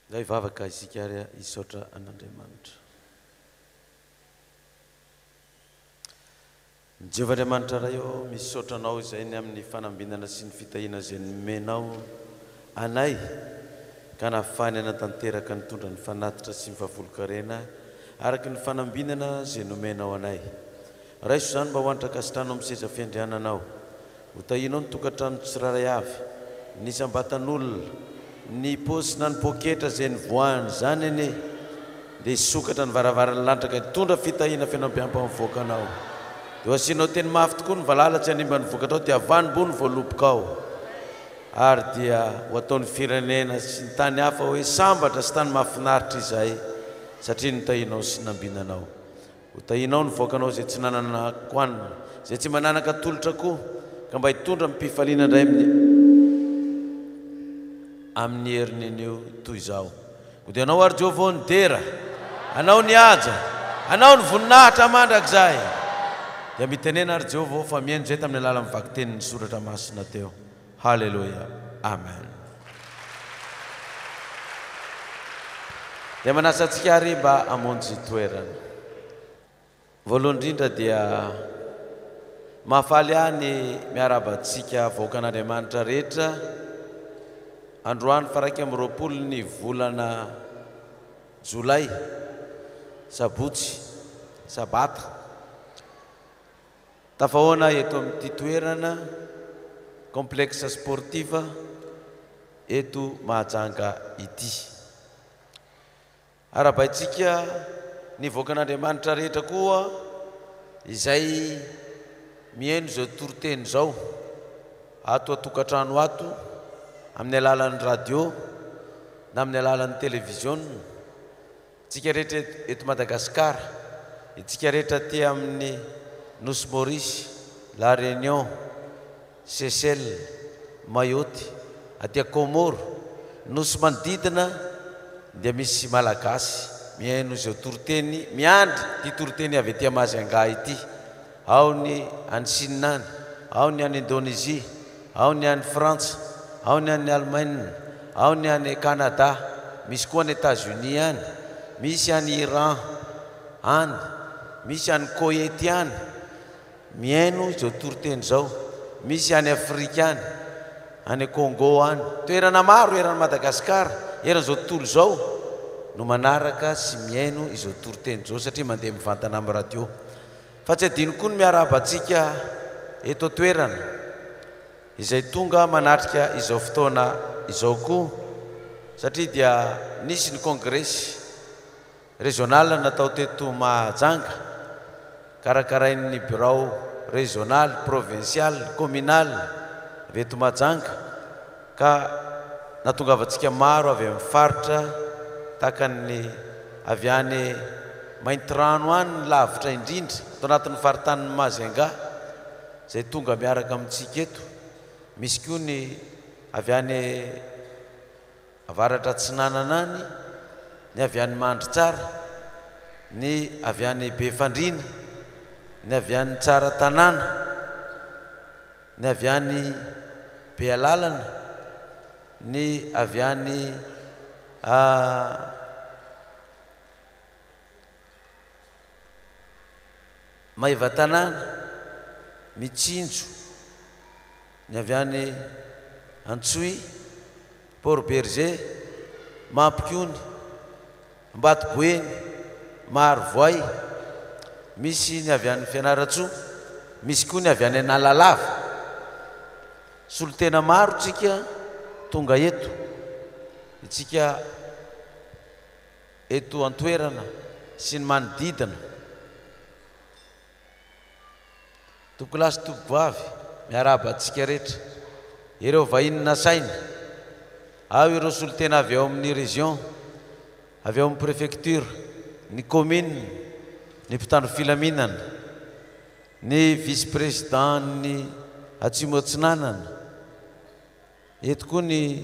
Ngai vavaka isika ary isotra an'Andriamanitra. Jehovah'Andriamanitra ray eo misotranao izay ny amin'ny fanambinana sy ny fitahiana izay nomenao anay ka nahafahany anatanteraka nitondra ny fanatitra sy ny fahavolo-karena araky ny fanambinana izay nomenao anay. Raiso izany mba hoanitra kasitranao amin'ny seza fiandriananao, ho tahinao ny tokantrano tsiraray avy, ny sambatan'olona, ny posina ny poketra izay ny voany zany ene, dia hisokatra ny varavarany lanitra ka hitondra fitahiana fiainam-piampa mivoaka anao. Dia asianao teny mafy tokoa ny valala tsy hanimba ny vokatrao, dia avanimbony voalopokao, ary dia ho ataon'ny firenena sy ny tany hafa hoe sambatra sy tany mahafinaritra izay satria nitahinao sy nambinanao. Ho tahinao ny voakanao izay tsy nanana koanina, izay tsy mananaka tolotra koa, ka mba hitondra mipifaliana indray amin'ny herin'eneo toy izao. Ko dia anao ary Jehovah ny dera, anao ny aja, anao ny voninahitra mandrakizay. Dia mitenena ary Jehovah fa mihaino izay tamin'ny alalan'ny vaky tenin'ny soratra masina teo. Haleluya, amen. Dia manasa antsika ary mba hamonjy toerana. Voalohany indrindra dia mahafaly any miarabantsika vahoakan'Andriamanitra rehetra androany faraiky amin'ny roapolo ny volana Jolay, sabotsy, sabata. Tafahoana eto amin'ity toerana complexe sportiva eto Mahajanga ity. Arabaitsika ny vahoakan'Andriamanitra rehetra koa izay mihaino izao toroteny izao ato atokantrano ato, amin'ny alalan'ny radio na amin'ny alalan'ny televizion. Tsika rehetra eto Madagasikara, itsika rehetra aty amin'ny Nosy Maurice, La Réunion, Seychelles, Mayotte, aty Comore, nosy manodidina dia misy malagasy mihaino izao toroteny, miandry ty toroteny avy aty Mahajanga ity. Ao ny any Chine, ao ny any Indonésie, ao ny any Frantsa, ao ny any Allemagne, ao ny any Canada, misy koa any États-Unis any, misy any Iran any, misy any Koety any, mihaino izao toroteny izao. Misy any Afrika any Congo any, toerana maro eran'ny Madagasikara eran'izao tontolo izao no manaraka sy mihaino izao toroteny izao satria mandeha mivantana amin'ny radio. Fa tsy adino koa ny miarabantsika eto toerana izay tonga manatrika izao fotoana izao koa satria dia nisy ny kongresy régional natao teto Mahajanga, karakarain'ny birao régional, provincial, communal avy eto Mahajanga, ka natongavantsika maro avy amin'ny faritra takany avy any Maintirano any lavitra indrindra atao anatin'ny faritanin'ny Mahajanga izay tonga miaraka amintsika eto. Misy koa ny avy any avaratra Atsinanana any, ny avy any Mandritsara, ny avy any Befandrina, ny avy any Tsaratanàna, ny avy any Bealalana, ny avy any Maivatanàna, Mitsinjo, ny avy any Antsoy, Port Berger, Mampikony, Mbatoboeny, Maharovoay, misy ny avy any Fianaratsoa, misy koa ny avy any Analalava. Solotena maro tsika tonga eto, itsika eto antoerana sy ny manodidina. Tokolasy tokovavy miarabantsika rehetra, ireo vahiny nasaina, ao ireo solotena avy ao amin'ny région, avy ao amin'ny préfecture, ny commune, ny mpitandro filaminana, ny vice-président ny Atsimo Atsinanana, eto koa ny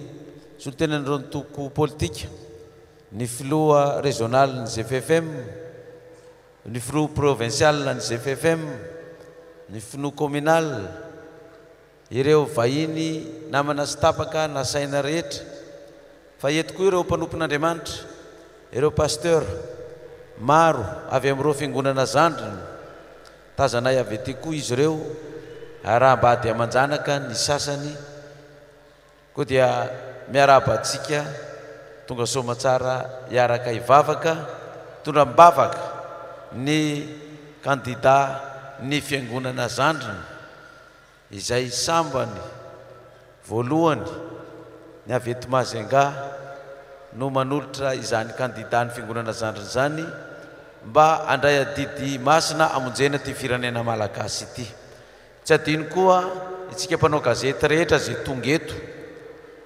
solotenan'ireo toko politika, ny filoha régional ny ZFFM, ny filoha provincial ny ZFFM, ny filoha communal, ireo vahiny namana sy tapaka nasaina rehetra. fa eto koa ireo mpanompon'Andriamanitra, ireo pasteur maro avy amin'ireo fiangonana zandriny, tazanay avy ety koa izy ireo, raha mba dia manjanaka ny sasany koa dia miaraba antsika tonga somatsara hiaraka hivavaka tondra mibavaka ny kandida ny fiangonana zandriny izay sambany voalohany ny avy eto Majunga no manolotra izany kandida ny fiangonana zandriny zany mba andray adidy masina amonjena ty firenena malagasy ity. Tsy adino koa itsika mpanao gazety rehetra zay tonga eto,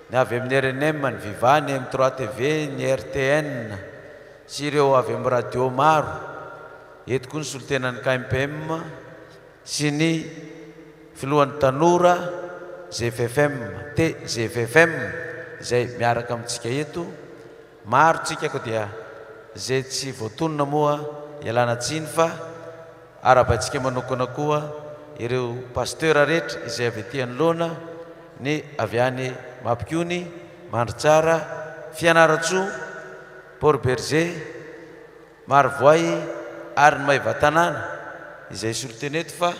ny avy amin'ny RNM, ny Viva, ny M3 TV, ny RTN sy ireo avy amin'ny radio maro, eto koa ny solotenan'ny KMPM sy ny filohan'ny tanora GFFM GFFM zay miaraka amintsika eto. Maro tsika ko dia zay tsy voatonona moa ialana tsiny fa arabantsika manokana koa ireo pasteur rehetra izay avy ety anoloana, ny avy any Mampikony, Mandritsara, Fianaratsoa, Port Berger, Marivoay ary ny Maivatanana izay soloteneto, fa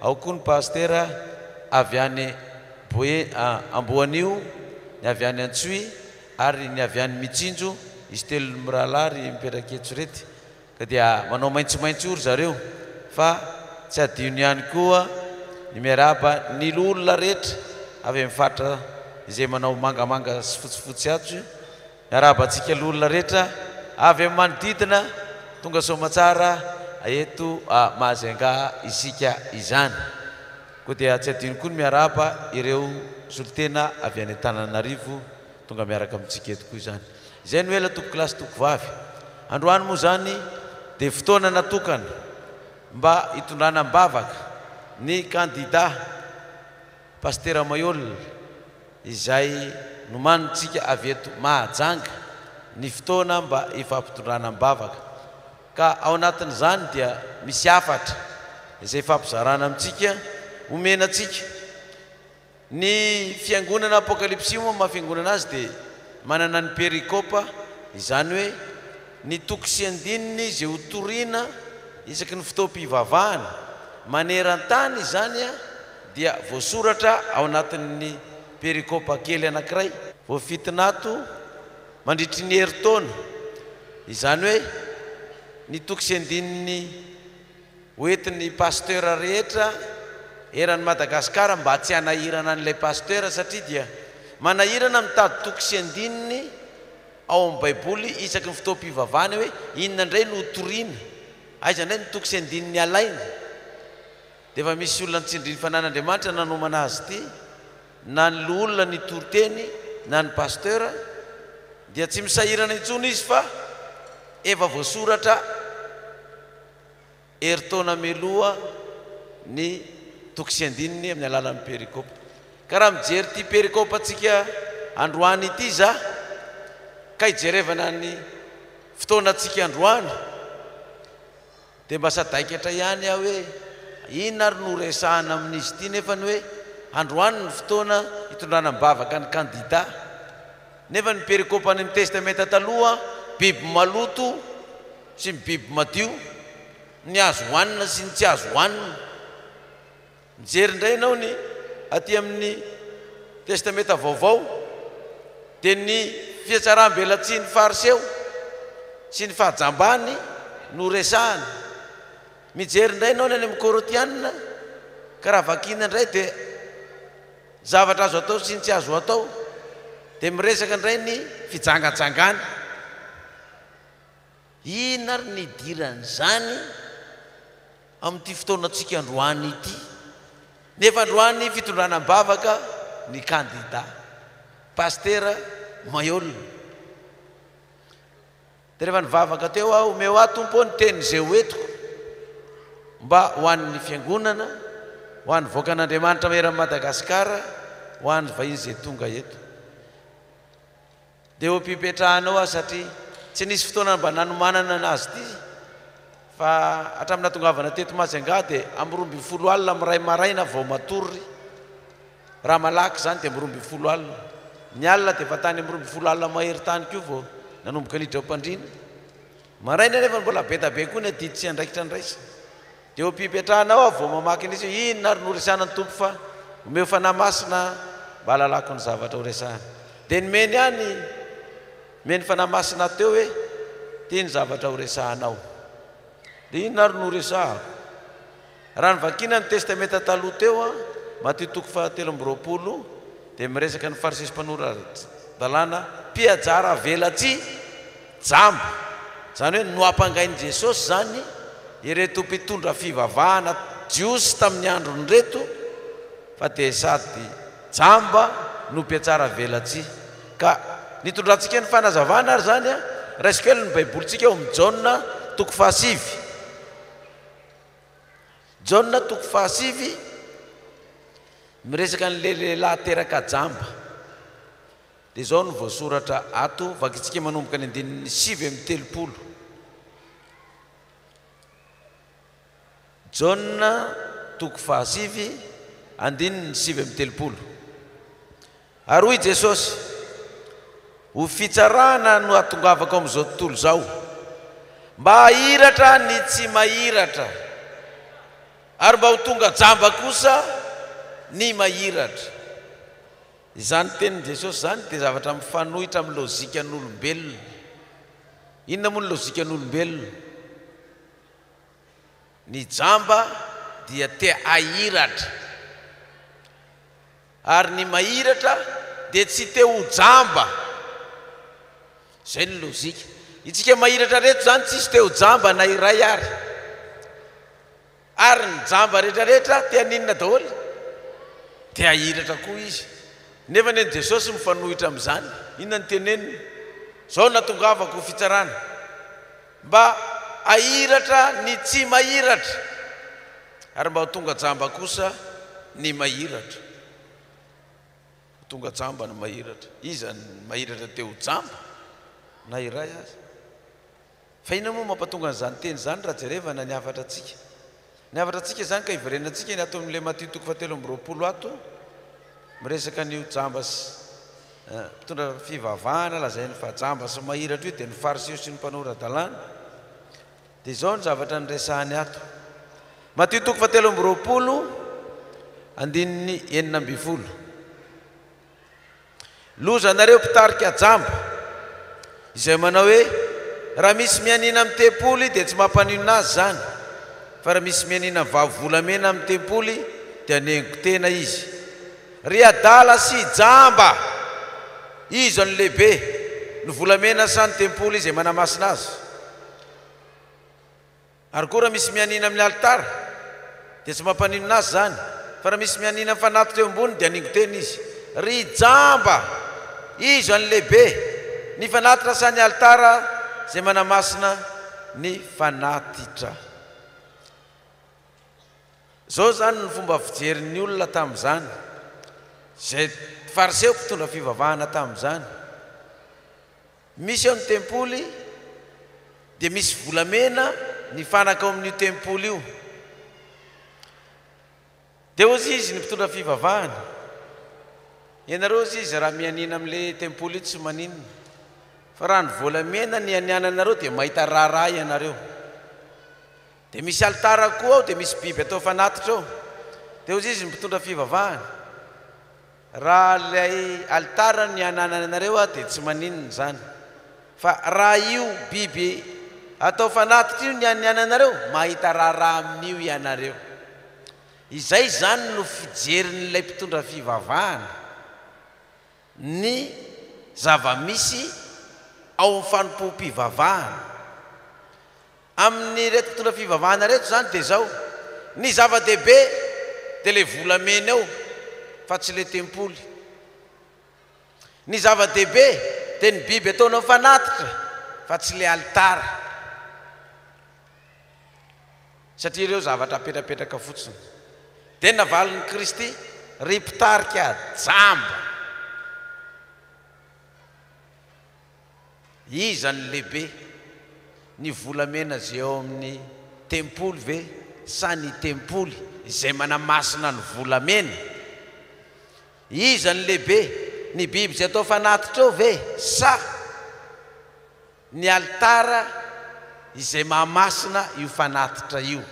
ao koa ny pasteur avy any Amboanio, ny avy any Antsoy ary ny avy any Mitsinjo, izy telo miralary mipetraka eto rety ka dia manao maitsomaitso ry zareo. Fa tsy adino ihany koa ny miaraba ny olona rehetra avy amin'ny faritra izay manao mangamanga sy fotsifotsy atso, miaraba antsika olona rehetra avy amin'ny manodidina tonga somatsara eto Majunga isika izany. Koa dia tsy adino koa ny miaraba ireo solotena avy any Antananarivo tonga miaraka amintsika eto koa izany. Izay no ela toko klasy toko vavy. Androany moa zany dia fotoana natokana mba hitondrana mbavaka ny kandida Pasteur Mayol izay nomanitsika avy eto Mahajanga, ny fotoana mba ifampitondrana mbavaka. Ka ao anatin'izany dia misy afatra izay fampizarana amintsika, omenatsika. Ny fiangonana Apocalypse moa mahafiangonana azy dia manana ny perikopa, izany hoe ny toko sy andininy izay hotoriana isaky ny fotoam-pivavahana maneran-tany izany dia voasoratra ao anatin'ny perikopa kely anankiray, voafitinato mandritry ny herintaona. Izany hoe ny toko sy andininy hoentin'ny pasteur rehetra eran'ny Madagasikara mba tsy hanahirana an'ilay pasteur, satria dia manahirana mitady toko sy andininy ao amin'ny baiboly isaky ny fotoam-pivavahana hoe inona indray no hotoriana, aiza indray ny toko sy andininy alaina. Dia efa misy olona nitsindriny fanan'Andriamanitra nanomana azy ity, na ny olona ny toriteny na ny pasteur, dia tsy misahirana intsony izy fa efa voasoratra herintaona mialoha ny toko sy andininy amin'ny alalan'ny perikopa. Ka raha mijery ty perikopa antsika androany ity za, ka hijerevana ny fotoana antsika androany, dia mba sadaikatra ihany aho hoe inona ary no resahana amin'izy ity, nefa ny hoe androany ny fotoana hitondrana mbavaka ny kandida. Nefa ny perikopa ny testamenta taloha biby maloto sy ny biby madio, ny azo hoanina sy ny tsy azo hoanina. Mijery indray ianao ny aty amin'ny testamenta vaovao dia ny fiatsaram-belatsihy ny fariseo sy ny fahajambany no resahana. Mijery indray ianao ny any amin'ny Kôrintianina, ka raha vakina indray dia zavatra azo atao sy ny tsy azo atao, dia miresaka indray ny fijangatsangana. Inona ary ny idiran'izany amin'ity fotoanantsika androany ity? Nefa androany fitondrana mbavaka ny kandida Pasteur Mayol. Dia rehefa nivavaka teo aho, omeo aho tompo ny teny izay hoentiko mba ho an'ny fiangonana, ho an'ny voakan'Andriamanitra maheran'ny Madagasikara, ho an'ny vahiny izay tonga eto. Dia ho mpipetrahanao aho satria tsy nisy fotoana mba nanomanana anazy ity, fa hatramin'ny natongavana teto Majunga dia amin'ny 12 alina amin'ny ray maraina vao matory, raha malaky zany dia amin'ny 12 alina. ny alina dia efa tany amin'ny 20 alina mahery tany koa vao nanomboka nidra am-pandriana maraina nefa mbola betabe koa ny adidy tsy andraikitra andraisa dia eo mpipetrahanao aho vao mamaky nisy inona ary noresana ny tompo fa omeo fanamasina mba halalako ny zavatra ho resahana dia nomeny any meny fanamasina teo hoe tia ny zavatra ho resahanao dia inona ary noresahako raha ny vakina ny testamenta taloha teo a Matthieu 7:20 dia miresaka ny farisy sy mpanora dalàna mpiajara velatsy jamba zany hoe noampangain'i Jesosy zany ireto mpitondra fivavahana jiosy tamin'ny androny reto fa dia sady jamba no mpiajara velatsy ka nitondrantsika ny fanazavana ary zany a raisiko ely ny baibolitsika eo amin'ny Jaona 7 Jaona 7 miresaka ny lehilahy teraka jamba dia zao no voasoratra ato vakitsika manomboka ny 7:30 Jaona 7 7:30 ary hoy Jesosy ho fitsarana no atongavako amin'izao tontolo zao mba hahiratra ny tsy mahiratra ary mba ho tonga jamba kosa ny mahiratra izany tenin' Jesosy zany dia zavatra mifanohitra amin'ny lôzika n'olombelona inona moa ny lôzika n'olombelona ny jamba dia te ahiratra ary ny mahiratra dia tsy te ho jamba zay ny lôzika itsika mahiratra rehetra zany tsisy te ho jamba na iray ary ny jamba rehetrarehetra te haninona daholo te ahiratra koa izy nefa ny Jesosy mifanohitra amin'izany inona ny teneniny zao natongavako fitsarana mba ahiratra ny tsy mahiratra ary mba ho tonga jamba kosa ny mahiratra tonga jamba ny mahiratra iza ny mahiratra te ho jamba na iray azy fa inona moa mampatonga an'izany teny zany raha jerevana ny afatra atsika zany ka iverenantsika ny ato amin'ilay Matthieu 7:20 ato miresaka n'io jamba sy mpitondra fivavahana lazainy fa jamba sy mahiratra io dia ny fariseo sy ny mpanora dalàna dia zao ny zavatra nyresahany ato Matthieu 7:20 9:20 loza nareo mpitarika jamba izay manao hoe raha misy mianina amin'ny tempoly dia tsy mampanino azy zany fa raha misy mianina vavolamena amin'ny tempoly dia nengo tena izy ry adala sy jamba izy ny lehibe ny volamena sany tempoly izay manamasina azy ary koa raha misy mianina amin'ny altara dia tsy mampanino azy zany fa raha misy mianina amin'ny fanatitra eo ambony dia nengo tena izy ry jamba izy ny lehibe ny fanatitra sany altara izay manamasina ny fanatitra zao zany ny fomba fijerin'ny olona tamin'izany zay fariseo mpitondra fivavahana tamin'izany misy eo ny tempoly dia misy volamena ny fanaka ao amin'io tempoly io dia ozy izy ny mpitondra fivavahana ianareo ozy izy raha mianina amin'ilay tempoly io tsy maninona fa raha ny volamena ny aniananareo dia mahita raharaha ianareo dia misy altara koa ao dia misy biby atao fanatitra ao dia ozy izy mpitondra fivavahana raha lay altara ny anananareo a dia tsy maninona zany fa raha io biby atao fanatitra io ny aniananareo mahita raharaha amin'io ianareo izay zany no fijerin'ilay mpitondra fivavahana ny zava-misy ao amin'ny fanompo-pivavahana amin'ny reto mpitondra fivavahana reto zany dia zao ny zava-dehibe dia le volamena eo fa tsy le tempoly ny zava-dehibe dia ny biby ataonao fanatitra fa tsy le altara satria ireo zavatra apetrapetraka fotsiny dia navalin'i Kristy ry mpitarika jamba iza ny lehibe ny volamena zay ao amin'ny tempoly ve sa ny tempoly izay manamasina ny volamena iza ny lehibe ny biby zay atao fanatitra eo ve sa ny altara izay mahamasina io fanatitra io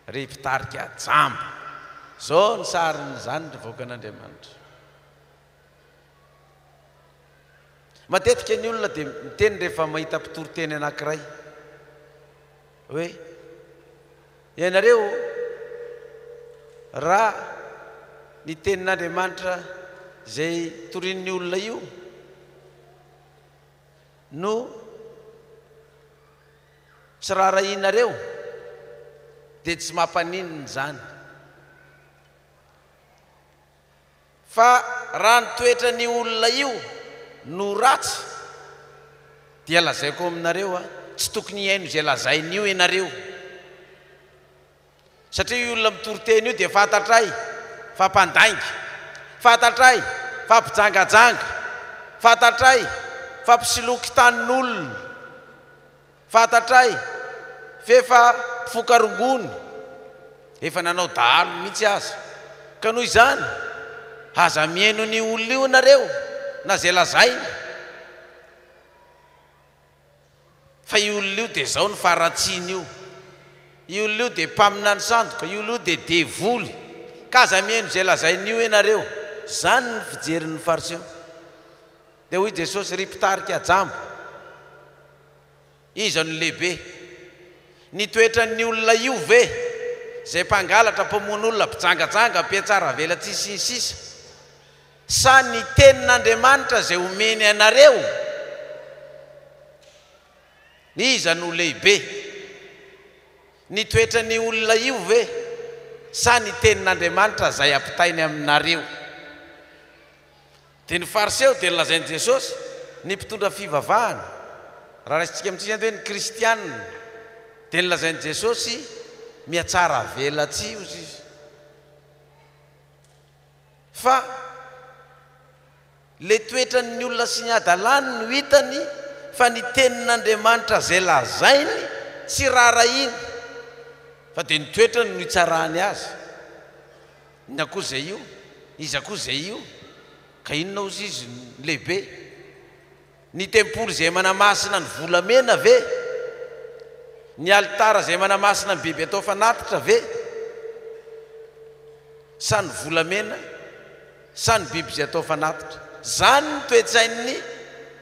ry mpitarika jamba zao ny sariny zany revoaka an'Andriamanitra. Matetika ny olona dia miteny rehefa mahita mpitoroteny anankiray hoe ianareo raha ny tenin'Andriamanitra zay torian'ny olona io no tsy rarahinareo dia tsy mampaninina zany, fa raha ny toetrany olona io no ratsy dia lazaiko aminareo tsy tokony haino zay lazain'io ianareo, satria io olona mitoroteny io dia fantatray fa mpandainga, fantatray fa mpijangajanga, fantatray fa mpisoloky tanin'olona, fantatray fefa mpifokarongony, efa nanao dahalo mihitsy aza. Ka noho izany aza mihaino ny olona io nareo na zay lazainy, fa io olona io dia zao ny faratsiany io, io olona io dia mpamina ny sandoka, io olona io dia devoly, ka aza mihaino zay lazainy io ianareo. Zany ny fijerin'ny fariseo. Dia hoy Jesosy ry mpitarika jamba, iza no lehibe, ny toetran'ny olona io ve zay mpangalatra mpamoan'olona mpijangajanga mpiatsara vela tsisinsisa, sa ny tenin'Andriamanitra zay omeny anareo iza no lehibe, ny toetran'ny olona io ve sa ny tenin'Andriamanitra zay ampitainy aminareo. Dia ny fariseo dia nilazainy Jesosy ny mpitondra fivavahana, raha raisitsika amintsika hoe ny kristianina, dia nilazainy Jesosy miatsara vela tsy izy, fa le toetran'ny olona sy ny adalany no hitany, fa ny tenin'Andriamanitra zay lazainy tsy rarahiny, fa dia ny toetrany no hitsarany azy. Ny akoho zay io, izy akoho zay io, ka inona ozy izy lehibe? Ny tempoly zay manamasina ny volamena ve? Ny altara zay manamasina ny biby atao fanatitra ve? Sa ny volamena, sa ny biby zay atao fanatitra? Zany ny toetsain'ny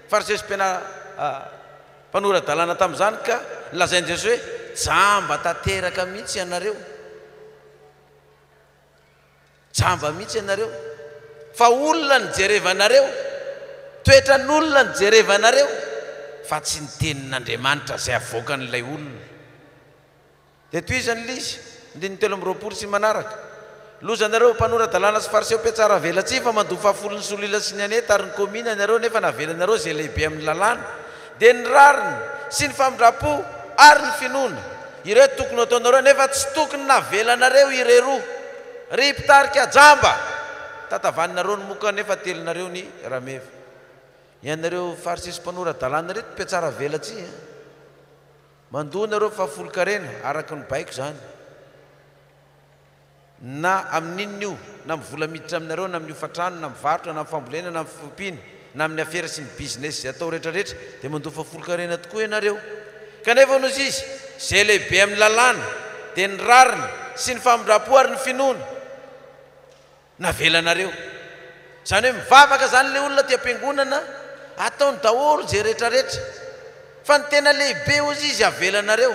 fariseo sy mpanorandalana tamin'izany, ka lazainy Jesosy hoe jamba tanteraka mihitsy ianareo, jamba mihitsy ianareo, fa olona ny jerevanareo, toetran'olona ny jerevanareo, fa tsy ny tenin'Andriamanitra zay avoakan'ilay olona. Dia toy izany lizy ndiny 7 sy manaraka, lozanareo mpanoradalana sy fariseo mpiatsara vela tsy, fa mandoa fahafolony solila sy ny anety ary ny komina nareo, nefa navelanareo zay lehibe amin'ny lalàna. Dia ny rariny sy ny famindrapo ary ny finoana, ireo tokony ataonareo, nefa tsy tokony navelanareo ireroa. Ry mpitarika jamba, tatavanareo ny moka nefa telonareo ny rameva. Ianareo fariseo sy mpanoradalana reto mpiatsara vela tsy, mandoa nareo fahafolo-karena araka ny baiko zany, na amin'inona io, na amin'ny vola miditra aminareo, na amin'ny ofatrano, na mivarotra, na amin'ny fambolena, na amin'ny fifompiana, na amin'ny afera sy ny business zay atao rehetrarehetra, dia mandoa fahafolo-karena tokoa ianareo. Kanefa nozy izy zay lehibe amin'ny lalàna, dia ny rariny sy ny famindrapo ary ny finoana navelanareo. Zany hoe mivavaka zany le olona tia am-piangonana, ataony daholo zay rehetrarehetra, fa ny tena lehibe ozy izy avelanareo.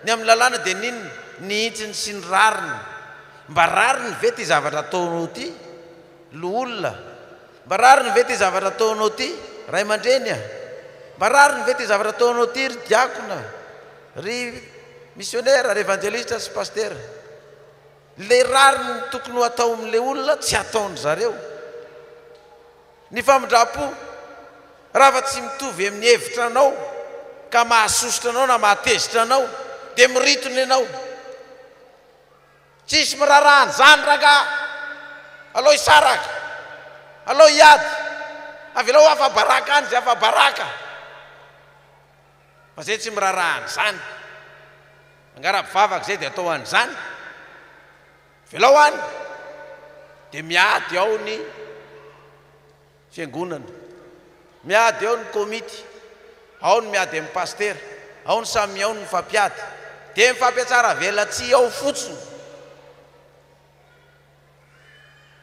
Ny amin'ny lalàna dia ninona? Ny hitsiny sy ny rariny. Mba rariny ve ty zavatra ataonao ty lo olona? Mba rariny ve ty zavatra ataonao ty ray aman-dreny? Mba rariny ve ty zavatra ataonao ty ry diakona, ry missionnaire, ry evangelista sy pasteur? Le rariny tokony ho atao amin'le olona tsy ataony zareo. Ny famindrapo, raha fa tsy mitovy amin'ny hevitra anao ka mahasositra anao na mahatezitra anao, dia miritony ianao. Tsisy mirarahany zany raga, alao isaraka, alao hiady, avelao afa-baraka any zay afa-baraka, fa zay tsy mirarahany zany. Angara-bivavaka zay dia atao an'izany, velao any dia miady ao ny fiangonana, miady ao ny komity, ao ny miady amin'ny paster, ao ny samy ao ny mifampiady, dia mifampiatsara velatsy ao fotsiny.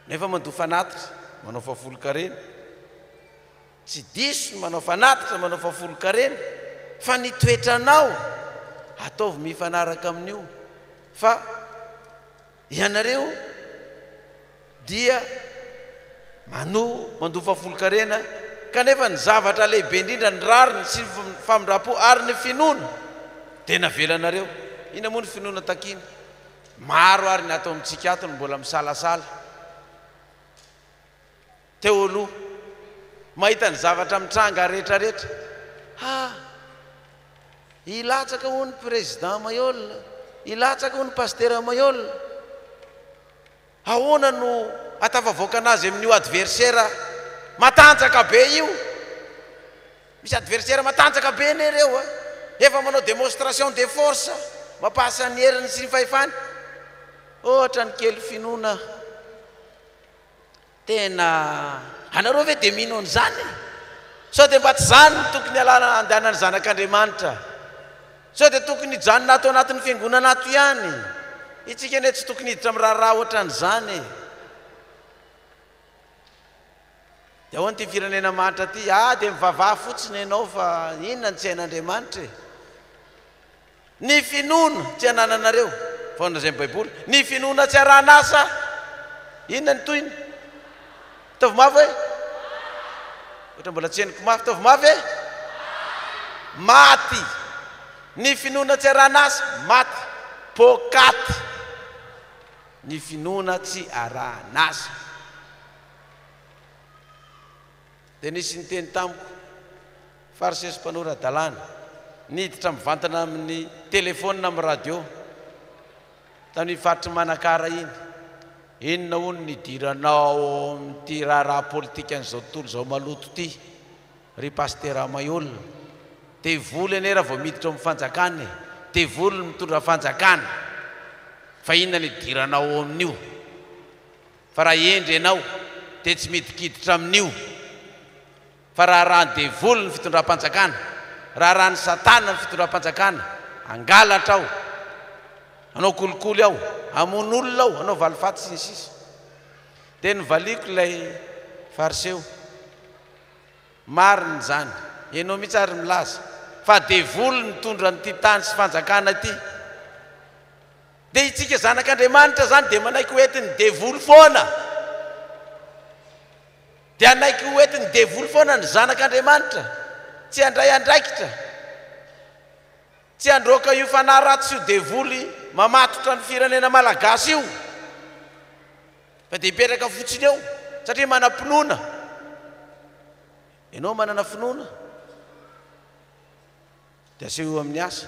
Nefa mandoa fanatitra manao fahafolo-karena, tsy diso ny manao fanatitra manao fahafolo-karena, fa ny toetranao ataovy mifanaraka amin'io. Fa ianareo dia mandoa fahafolo-karena kanefa ny zavatra lehibe indrindra ny rariny sy famindrapo ary ny finoana dia navelanareo. Ina moa ny finoana takiny? Maro ary ny atao amintsika ato ny mbola misalasala. Teo aloha mahita ny zavatra mitranga rehetrarehetra, ilatsaka ho ny président Mayol, ilatsaka ho ny pasteur Mayol. Ahoana no atafavoaka anazy amin'io adversaire matanjaka be io? Misy adversaire matanjaka be nereo efa manao démonstration de force, mampasa ny heriny sy ny fahefany. Ohatra ny kely finoana tena anareo ve dia mino an'izany? Sao dia mba tsy zany no tokony alana andehanany zanak'Andriamanitra, sao dia tokony hijanona ato anatin'ny fiangonana ato ihany. Itsika ne tsy tokony hiditra amin'ny raharaha ohatra n'izany. Dia ahoana ty firenena manitra ty? Dia mivavaha fotsiny ianao fa inona ny tsy hain'Andriamanitra e? Ny finoana tsy hanananareo, faona zay baiboly, ny finoana tsy arahan'asa, inona ny toyiny? Taovy mafy hoe? Ohatra mbola tsy henoko mafy, taovy mafy hoe? Maty. Ny finoana tsy arahan'asa, maty. Pôkaty. Ny finoana tsy arahan'asa. Dia nisy nyteny tamiko farisesy mpanora dalàna, niditra mivantana amin'ny telefônina amin'ny radio tamin'ny faritry Manakara iny. Inona hono nidiranao amin'ity raharaha politika an'izao tontolo izao maloto ity, ry pasteur Mayol? Devoly anie raha vao miditra amin'ny fanjakana, devoly mitondra fanjakana. Fa inona nidiranao amin'io? Fa raha endry ianao dia tsy midikiditra amin'io. Fa raha ny devoly ny fitondram-panjakana, raha ny satana ny fitondram-panjakana, angalatra aho, anao kolikoly aho, amon'olona aho, anao valifaty sy ny sisa. Dia nivaliko ilay fariseo, marina zany, ianao mihitsy ary milaza fa devoly mitondra nyity tany sy fanjakana ity. Dia itsika zanak'Andriamanitra zany dia manaiky hoetiny devoly foana, dia anaiky hoetiny devoly foana ny zanak'Andriamanitra, tsy handray andraikitra, tsy handroaka io fanahy ratsy io devoly mamatotra ny firenena malagasy io, fa dia hipetraka fotsiny eo satria manam-pinoana. Ianao manana finoana dia aseho amin'ny asa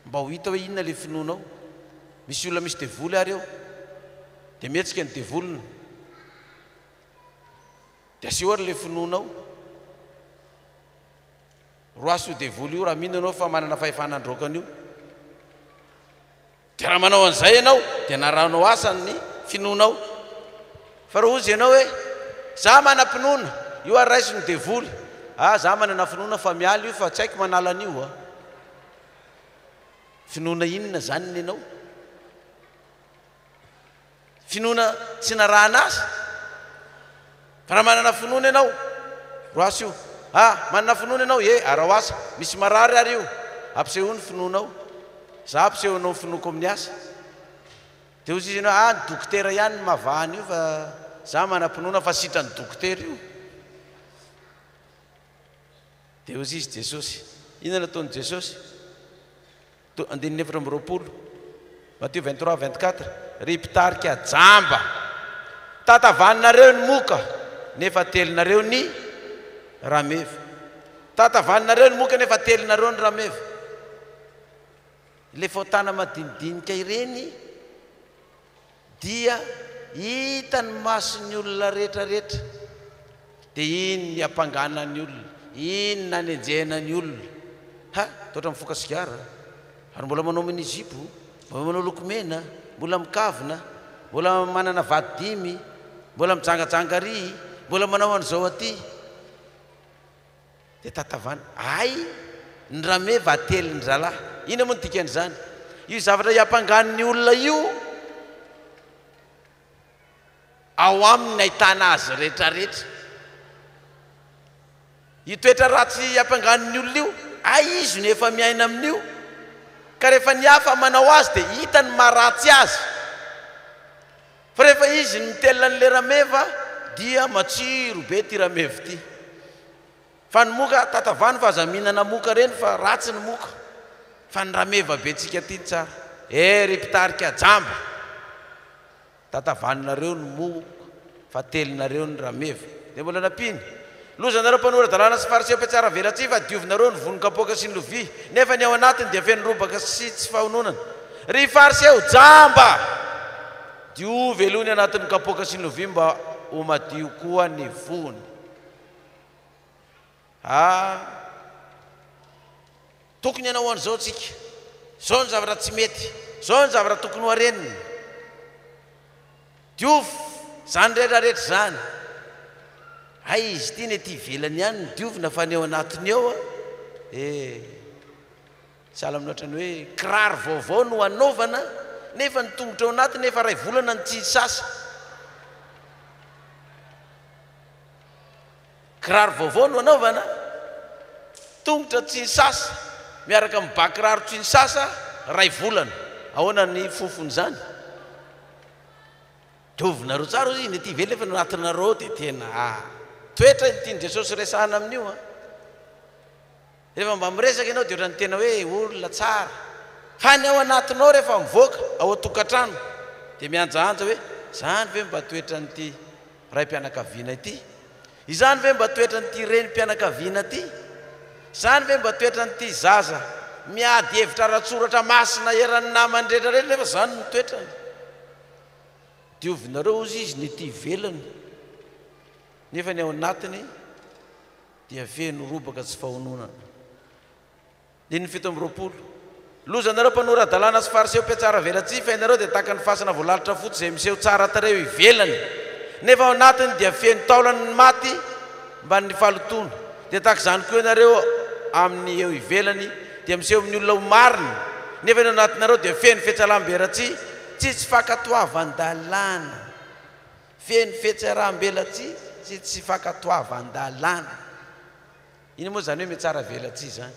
mba ho hita hoe inona le finoanao. Misy olona misy devoly ary eo dia mihetsika ny devoliny, dia aseho ary le finoanao. Roasy io devoly io raha mino anao fa manana fahefanandrokan'io, dia raha manao an'izay ianao dia naranao asa ny finoanao. Fa raha ozy ianao hoe za manam-pinoana, io ary raisy ny devoly, za manana finoana fa miala io fa tsy haiko manala an'io. Finoana inona zany ny ianao? Finoana tsy narahan'asa. Fa raha manana finoana ianao, roasy io, manana finoana ianao, arao asa, misy marary ary io, ampiseho ny finoanao. Za ampisehonao ny finoako amin'ny asa. Dia ozy izy ianao, ny dokotera ihany ny mahavahany io, fa za manam-pinoana fa sitra ny dokotera io. Dia ozy izy Jesosy, inona nataony Jesosy? Andininy 4:20, Matthieu 23:24, ry mpitarika jamba, tatavaninareo ny moka nefa telinareo ny rameva. Tatavaninareo ny moka nefa telinareo ny rameva. Le fotana madinidinika ireny dia hita ny mason'ny olona rehetrarehetra, dia iny ny ampanganany olona, iny nanenjenany olona. Toatra mifoka sigara, ary mbola manao minizipo, mbola manao lokomena, mbola mikavina, mbola manana vady dimy, mbola mijangajangary, mbola manao an'izao aty dia tatavana ay ny rame vately ny zalahy ina moa ny dikan'izany io zavatra hiampangan'ny olona io ao aminy ahitana azy rehetrarehetra io toetra ratsy hiampangan'ny olona io ay izy no efa miaina amin'io ka rehefa ny hafa manao azy dia hita ny maharatsy azy fa rehefa izy mitelona n'le rameva dia matsiro be ty rameva ty fa ny moka tatavany fa aza mihinana moka reny fa ratsy ny moka fa ny rameva be tsika ty tsara ry mpitarika jamba tatavanynareo ny moka fa telonareo ny rameva dia mbola napiny lozanareo mpanora dalàna sy fariseo mpiatsara velatsy fa diovinareo ny vonon-kapoaka sy ny lovia nefa ny ao anatiny dia feno robaka sy tsy fahononana ry fariseo jamba diovy elohany anatin'ny kapoaka sy ny lovia mba ho madio koa ny vony tokony ianao an'izao tsika zao ny zavatra tsy mety zao ny zavatra tokony ho areniny diovy zany rehetrarehetra zany ay izy ty ny ty velany ihany ny diovina fa ny ao anatiny eo sahala amin'ohatrany hoe kiraro vaovao no anaovana nefa ny tongotra ao anatiny nefa ray volana ny tsy sasa kiraro vaovao no anaovana tongotra tsy sasa miaraka mibakiraro tsy ny sasa ray volana ahoana ny fofony zany diovinareo tsara izy ny ty vely efa anatinareo dia tena toetra tiany Jesosy resahana amin'io rehefa mba miresaka ianao dia ohatrany tena hoe olona tsara fa ny ao anatinao rehefa mivoaka ao atokantrano dia mianjaanja hoe zany ve mba toetra nyty ray-mpianakaviana ity izany ve mba toetra nyty reny-mpianakaviana ty zany ve mba toetra nyty zaza miady hevitra ratsoratra masina eran'ny namany rehetrarehetra nefa zany ny toetrany diovinareo ozy izy ny ty velany nefa ny ao anatiny dia feno robaka tsy fahononana dia ny fito amby roapolo lozanareo mpanora dalàna sy fariseo mpiatsara velatsy fa ianareo dia tahaka ny fasana voalalitra fotsy izay miseho tsara tareo ivelany nefa ao anatiny dia feno taolany ny maty mba ny falotoana dia tahaka izany koa ianareo amin'ny eo ivelany dia miseho amin'ny olona ho mariny nefa ny ao anatinareo dia feno fietsalam-belatsy tsy fakatoavan-dalàna feno fietsaram-belatsy tsy fakatoavan-dalàna iny moa zany hoe metsara velatsy zany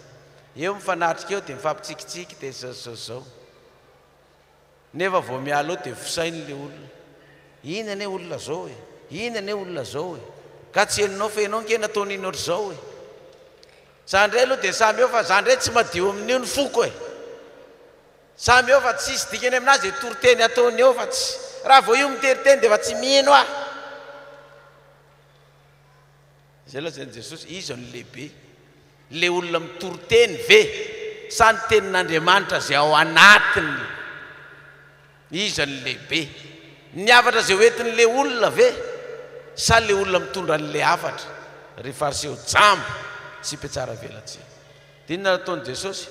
eo mifanatrika eo dia mifampitsikitsiky dia zao nefa vao miala eo dia fisainy le olona ina ane olona zao ina ane olona zao ka tsy heninao fa ianao nke nataony iny ohatr' zao zany ray aloha dia samy eo fa zany ray tsy madio amin'io ny foko samy eo fa tsisy dikany aminazy dia toriteny ataony eo fa tsy raha vao io miteriteny dia fa tsy mino zay loha zany Jesosy izy ny lehibe le olona mitoriteny ve sa ny tenin'Andriamanitra zay ao anatiny izy ny lehibe ny afatra zay hoentin'le olona ve sa le olona mitondra n'le afatra ry fariseo jamba sy mpiatsara velatsy dia inona nataony Jesosy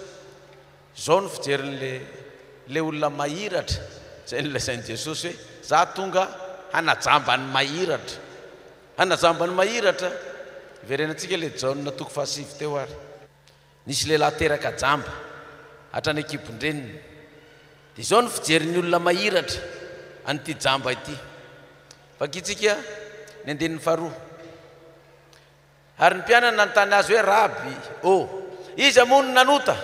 zao ny fijerin'le olona mahiratra zay nolazainy Jesosy hoe za tonga hanajamba ny mahiratra hanajamba ny mahiratra verenantsika le Jaona toko fahasivy teo ary nisy lehilahy teraka jamba hatrany ekipondreniny dia zao ny fijerin'ny olona mahiratra an'ity jamba ity fakitsika ny andenin'ny faharoa ary ny mpianana nanontany azy hoe raby izy amono nanota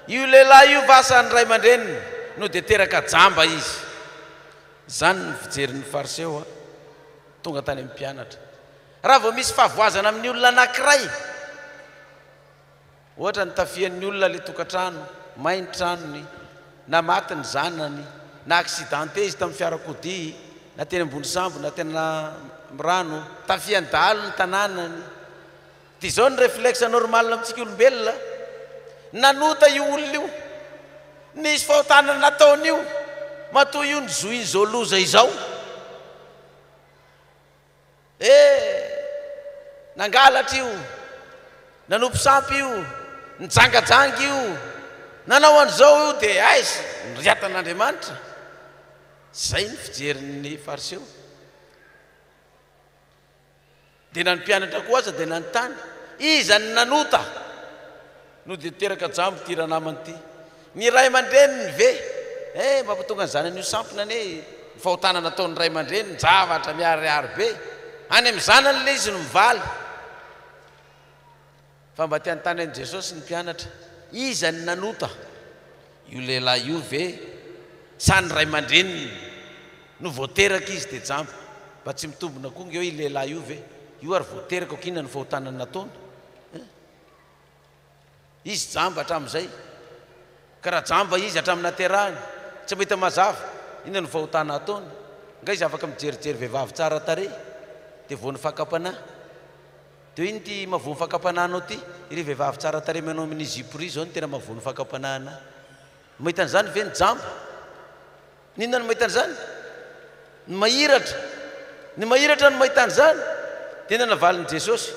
io lehilahy io vasany ray aman-dreniny no dia teraka jamba izy zany ny fijerin'ny fariseo tonga tany amin'ny mpianatra raha vao misy fahavoazana amin'ny olona anankiray ohatra ny tafian'ny olona le tokantrano mainy tranony na maty ny zanany na accidenté izy tamin'ny fiarakodia na teny ambony sambo na tena rano tafiany dahalo ny tanànany dia zao ny réflexe normal amintsika olombelona nanota io olona io nisy fahotanana nataony io matoa io ny zoiny zao loza izao nangalatra io nanompo sampy io nijangajanga io nanao an'izao io dia aizy nyryatan'Andriamanitra zay ny fijerin'ny fariseo dia na ny mpianatra koa aza dia nanontany iza ny nanota no dia teraka jambo ty raha namany ty ny ray aman-dreniny ve mampatonga ny zanany io sampona ny fahotana nataon'ny ray aman-dreniny zavatra miariary be any amin'ny zanany le izy no mivaly fa mba tianytany an' Jesosy ny mpianatra iza ny nanota io lehilahy io ve sa ny ray aman-dreniny no voateraka izy dia jambo mba tsy mitombona konga eo i lehilahy io ve io ary voateraka okina ny fahotanany nataony izy jamba hatramin'izay ka raha jamba izy hatramin'ny naterahany tsy mahita mazava ina no fahotana ataony nga izy afaka mijerijery vehivavy tsara tare dia voany fakapanahy dia iny ty mavoany fakapanahinao ty iry vehivavy tsara tare manao amin'ny zipory zao ny tena mavoany fakapanahina mahita an'izany ve ny jamba ninona no mahita an'izany ny mahiratra no mahita an'izany dia ina navalin'i Jesosy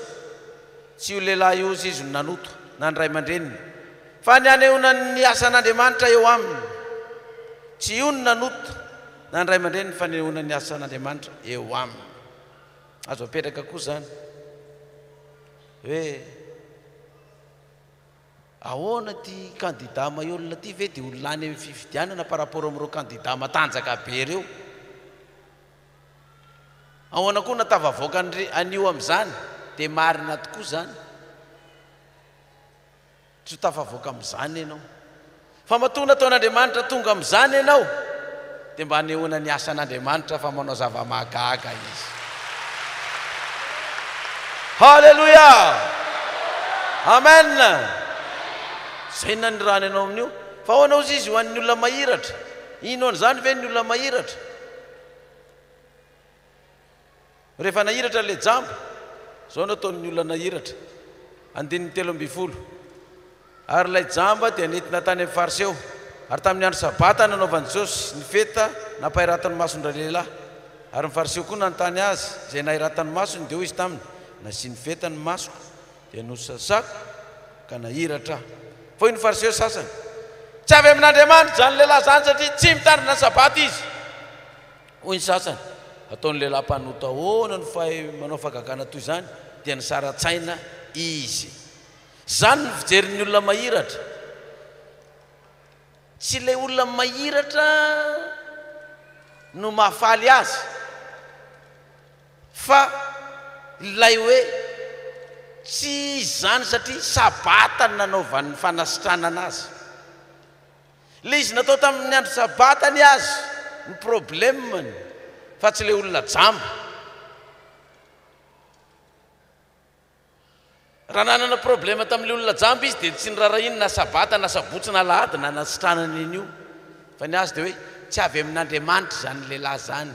tsy io lehilahy io izy no nanoto na ny ray aman-dreniny fa ny anehoana ny asan'Andriamanitra eo aminy tsy io no nanoto na ny ray aman-dreniny fa anehoana ny asan'Andriamanitra eo aminy azo apetraka koa zany hoe ahoana ty kandida mahiolona ty ve dia olona any amin'ny fifidianana par rapport amin'ireo kandida matanjaka be reo ahoana koa natavavoaka anio amin'izany dia marina tokoa zany tsy ho tafavoaka amin'izany ianao fa matoa nataon'Andriamanitra tonga amin'izany ianao dia mba hanehoana ny asan'Andriamanitra fa manao zava-mahagaga izy halleluia amen zay nanirany ianao amin'io fa ahoanao izy izy ho an'ny olona mahiratra ino an'izany ve ny olona mahiratra rehefa nahiratra le jamba zao no ataon'ny olona nahiratra 17 ary lay jamba dia nentina tany amin'ny fariseo ary tamin'ny andro sabata nanaovan'i Jesosy ny feta nampahiratany masondra lehilahy ary ny fariseo koa nanontany azy zay nahiratany masony dia hoy izy taminy nasiny feta ny masoko dia nosasako ka nahiratra fa hoy ny fariseo sasany tsy avy amin'Andriamanitra zany lehilahy zany satria tsy mitandrina ny sabata izy hoy ny sasany ataon'ny lehilahy mpanota ahoana no fahay manao fagagana toy izany dia ny sara-tsaina izy zany ny fijerin'ny olona mahiratra tsy ilay olona mahiratra no mahafaly azy fa ilay hoe tsy izany satria sabata ny nanaovan'ny fanasitranana azy le izy natao tamin'ny andro sabatany azy ny problemany fa tsy ilay olona jamba raha nanana problema tamin'ilay olona jamba izy dia tsy nirara iny na sabata na sabotsy na lahady na nasitranana iny io fa ny azy dia hoe tsy avy amin'Andriamanitra zany lehilahy zany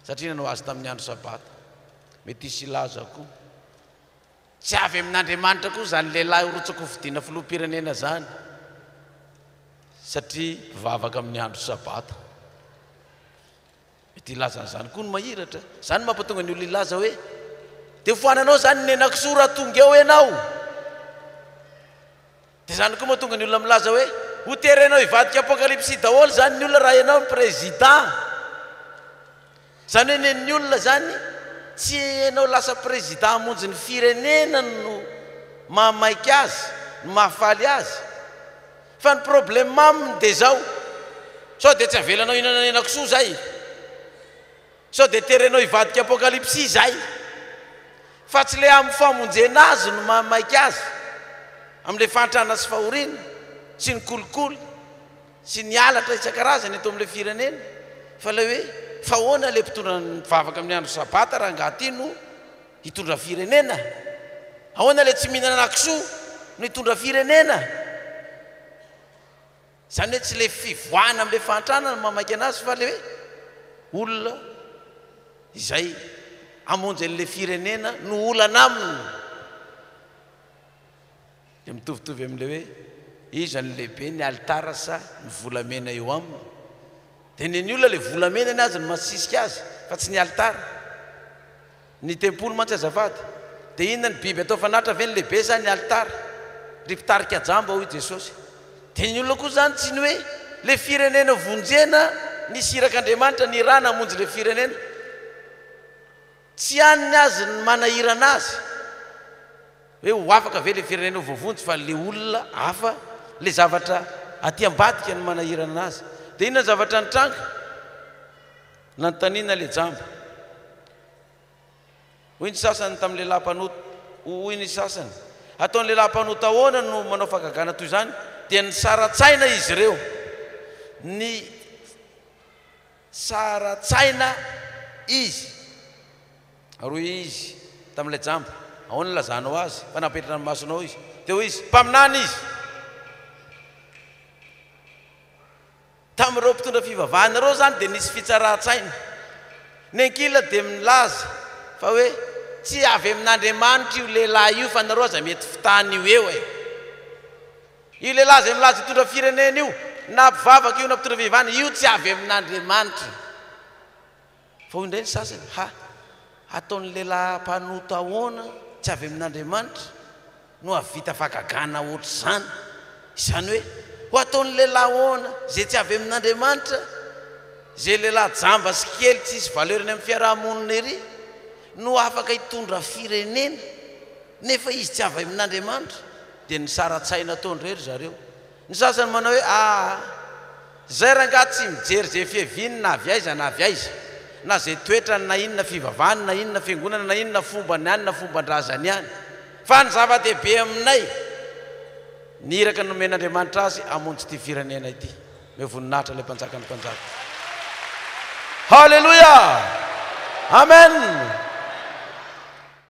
satria nanao azy tamin'ny andro sabata mety isy ilaza koa tsy avy amin'Andriamanitra koa zany lehilahy orotsaka ho fidiana filoham-pirenena zany satria vavaka amin'ny andro sabata mety ilazan'izany koa no mahiratra zany mampatonga ny olona ilaza hoe dia foananao zany nenakisora tonga eo ianao dia zany koa mahatonga ny olona milaza hoe ho terenao hivadika apokalypsy daholo zany ny olona raha ianao ny président zany hoe nen'ny olona zany tsy ianao lasa président hamonjy ny firenena no mahamaiky azy no mahafaly azy fa ny problème aminy dia zao sao dia tsy avelanao hinana nenakisoa zay sao dia terenao hivadika apokalypsy zay fa tsy le amin'ny famonjena azy no mahamaiky azy amin'ilay fantrana sy fahoriana sy ny kolikoly sy ny alatra isan-karazany eto amin'ilay firenena fa le hoe fa ahoana le mpitondra mivavaka amin'ny andro sabata raha angaty no hitondra firenena ahoana le tsy mihinana nakisoa no hitondra firenena zany hoe tsy le fivoahana amin'ilay fantrana no mahamaiky anazy fa le hoe olona izay amonjy an'ilay firenena no olana aminy dia mitovitovy amin'ilay hoe iza ny lehibe ny altara sa ny volamena eo aminy dia ny olona le volamena ny azy no masisika azy fa tsy ny altara ny tempolo mantsy azafady dia inona ny biby atao fanatra ve ny lehibe sa ny altara ry mpitarika jamba hoy Jesosy dia ny olona koa zany tsy ny hoe le firenena vonjena ny sirak'Andriamanitra ny rana hamonjy le firenena tsy anny azy ny manahirana azy hoe ho afaka ve le firenena voavontsy fa le olona hafa le zavatra aty ambadika ny manahirana azy dia inona zavatra nitranga nanontaniana le jamba hoy ny sasany tamin'ny lehilahy-panota hoy ny sasany ataon'ny lehilahy-panota ahoana no manao fagagana toy izany dia ny saratsaina izy ireo ny saratsaina izy aroy izy tamin'ilay jamba ahoana lazanao azy fa napetrana ny masonao izy dia hoy izy mpaminany izy tamin'ireo mpitondra fivavahana ireo zany dia nisy fitsarahan-tsaina ny ankila dia milaza fa hoe tsy avy amin'Andriamanitra io lehilahy io fa nareo aza mety fitany io eo e io lehilahy zay milaza hitondra firenena io na mpivavaka io na mpitondra fivavahana io tsy avy amin'Andriamanitra fa hoy indray ny sasany ataon'ny lehilahy-panota ahoana tsy avy amin'Andriamanitra no avita fagagana ohatr'izany izany hoe ho ataon'ny lehilahy ahoana zay tsy avy amin'Andriamanitra zay lehilahy jamba sy kely tsy isy valeurny amin'ny fiarahamonina ery no afaka hitondra firenena nefa izy tsy avy amin'Andriamanitra dia ny saratsaina ataondrery zareo ny sasany manao hoe zay ranga tsy mijery zay fiaviany na avy aiza na avy aiza na zay toetrany na inona fivavahany na inona fiangonana na inona fombany any na fomban-drazany any fa ny zava-dehibe aminay ny iraka nomen'Andriamanitra azy amonjy ty firenena ity mevoninahitra ilay mpanjaka ny mpanjaka halleluia amen